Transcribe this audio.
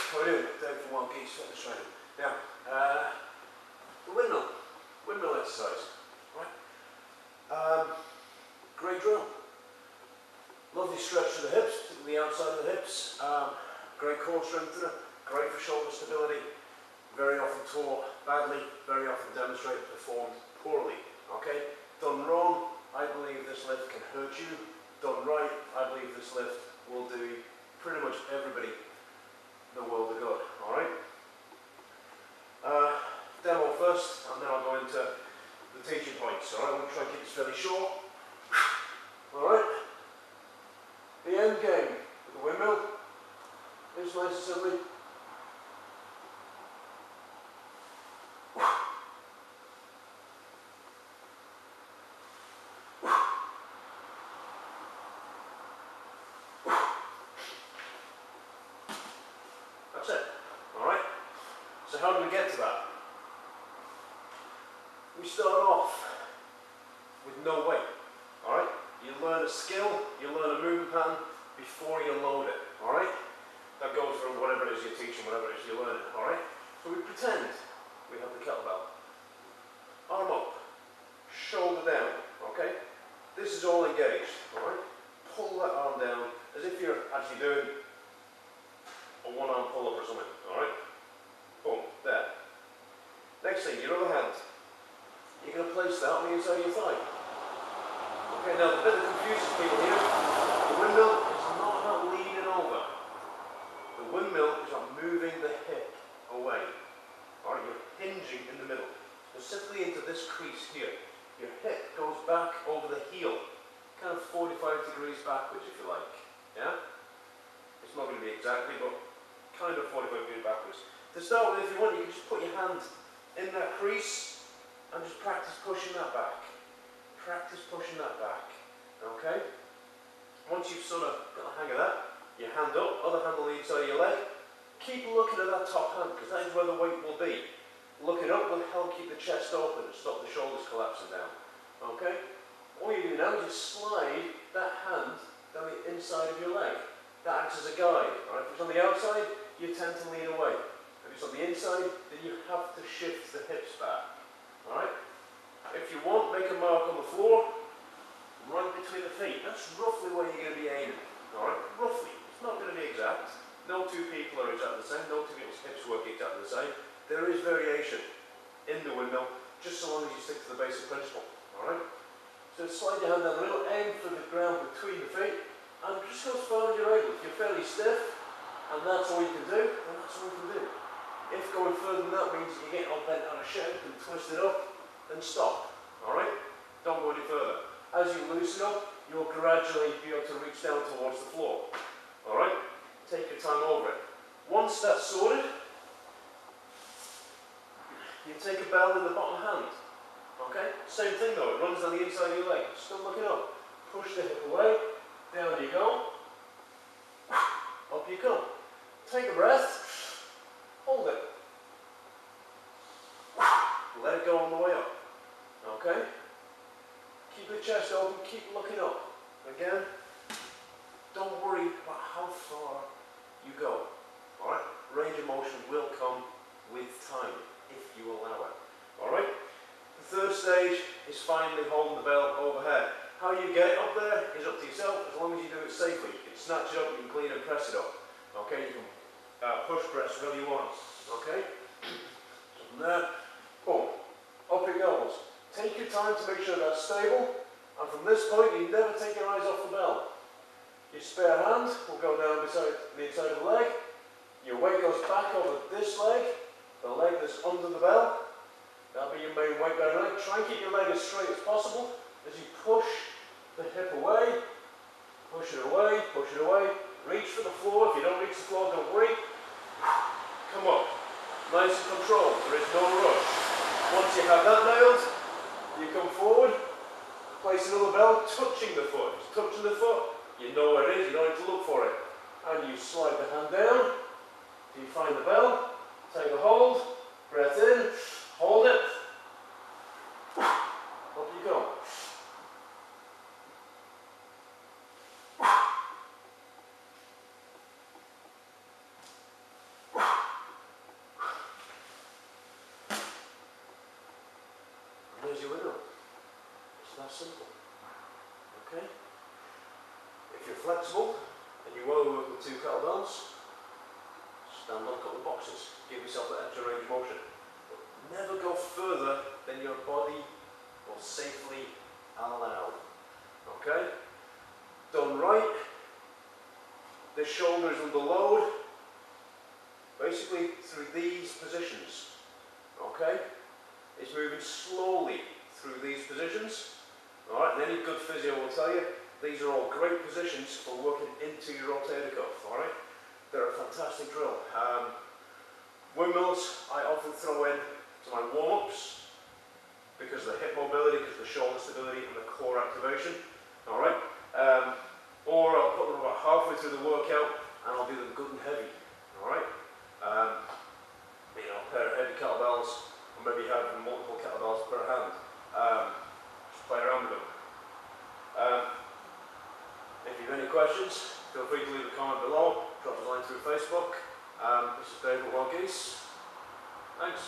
How are we doing? Down for one piece, fitness training. Now, the windmill exercise, right? Great drill. Lovely stretch to the hips, particularly the outside of the hips. Great core strengthener, great for shoulder stability. Very often taught badly, very often demonstrated performed poorly. Okay? Done wrong, I believe this lift can hurt you. Done right, I believe this lift will do pretty much everybody the world of good. Alright? Demo first, and then I'll go into the teaching points. Alright, I'm going to try and keep this fairly short. Alright? The end game with the windmill is nice and simply that's it. Alright? So how do we get to that? We start off with no weight. Alright? You learn a skill, you learn a movement pattern before you load it. Alright? That goes for whatever it is you're teaching, whatever it is you're learning. Alright? So we pretend we have the kettlebell. Arm up, shoulder down. Okay? This is all engaged. Alright? Pull that arm down as if you're actually doing a one-arm pull-up or something. Alright? Boom. There. Next thing, your other hand. You're going to place that on the inside of your thigh. Okay, now the bit that confuses people here, the windmill is not about leaning over. The windmill is about moving the hip away. Alright, you're hinging in the middle, specifically into this crease here. Your hip goes back over the heel, kind of 45 degrees backwards if you like. Yeah? It's not going to be exactly, but kind of 45 degrees backwards. To start with, if you want, you can just put your hand in that crease and just practice pushing that back. Practice pushing that back. Okay? Once you've sort of got a hang of that, your hand up, other hand on the inside of your leg. Keep looking at that top hand, because that is where the weight will be. Looking up will help keep the chest open and stop the shoulders collapsing down. Okay? All you do now is just slide that hand down the inside of your leg. That acts as a guide. Right? If it's on the outside, you tend to lean away. If it's on the inside, then you have to shift the hips back. Alright? If you want, make a mark on the floor, right between the feet. That's roughly where you're going to be aiming. Alright? Roughly. It's not going to be exact. No two people are exactly the same. No two people's hips work exactly the same. There is variation in the windmill, just so long as you stick to the basic principle. Alright? So slide your hand down the middle, aim for the ground between the feet, and just go as far as you're able. If you're fairly stiff, and that's all you can do, then that's all you can do. If going further than that means you get all bent out of shape and twist it up, then stop. Alright? Don't go any further. As you loosen up, you'll gradually be able to reach down towards the floor. Alright? Take your time over it. Once that's sorted, you take a bell in the bottom hand. Okay? Same thing though, it runs down the inside of your leg. Still looking up. Push the hip away. Down you go. Up you come. Take a breath. Hold it. Let it go on the way up. Okay? Keep the chest open, keep looking up. Again, don't worry about how far you go. Alright? Range of motion will come with time, if you allow it. Alright? The third stage is finally holding the bell overhead. How you get it up there is up to yourself, as long as you do it safely. You can snatch it up, you can clean and press it up. Okay? You can push press wherever you want. Okay? So from there, boom. Up it goes. Take your time to make sure that's stable, and from this point you never take your eyes off the bell. Your spare hand will go down beside the inside of the leg. Your weight goes back over this leg, the leg that's under the bell. That'll be your main weight bearing leg. Try and keep your leg as straight as possible as you push the hip away, push it away, push it away. Reach for the floor. If you don't reach the floor, don't worry. Come up. Nice and controlled. There is no rush. Once you have that nailed, you come forward, place another bell, touching the foot. It's touching the foot, you know where it is, you don't need to look for it. And you slide the hand down, till you find the bell, take a hold, breath in, hold it, up you go. there's your windmill. It's that simple. Okay? If you're flexible and you want to work with 2 kettlebells, stand on a couple of boxes. Give yourself that extra range of motion. But never go further than your body will safely allow. Okay? Done right. The shoulders under load. Basically through these positions. Okay? It's moving slowly through these positions. Alright, and any good physio will tell you, these are all great positions for working into your rotator cuff. Alright? They're a fantastic drill. Windmills I often throw in to my warm-ups because of the hip mobility, because of the shoulder stability and the core activation. Alright? Or I'll put them about halfway through the workout and I'll do them good and heavy. Alright? You know, a pair of heavy kettlebells, or maybe have multiple kettlebells per hand. Just play around with them. If you have any questions, feel free to leave a comment below. Drop us a line through Facebook. This is David Woggies. Thanks.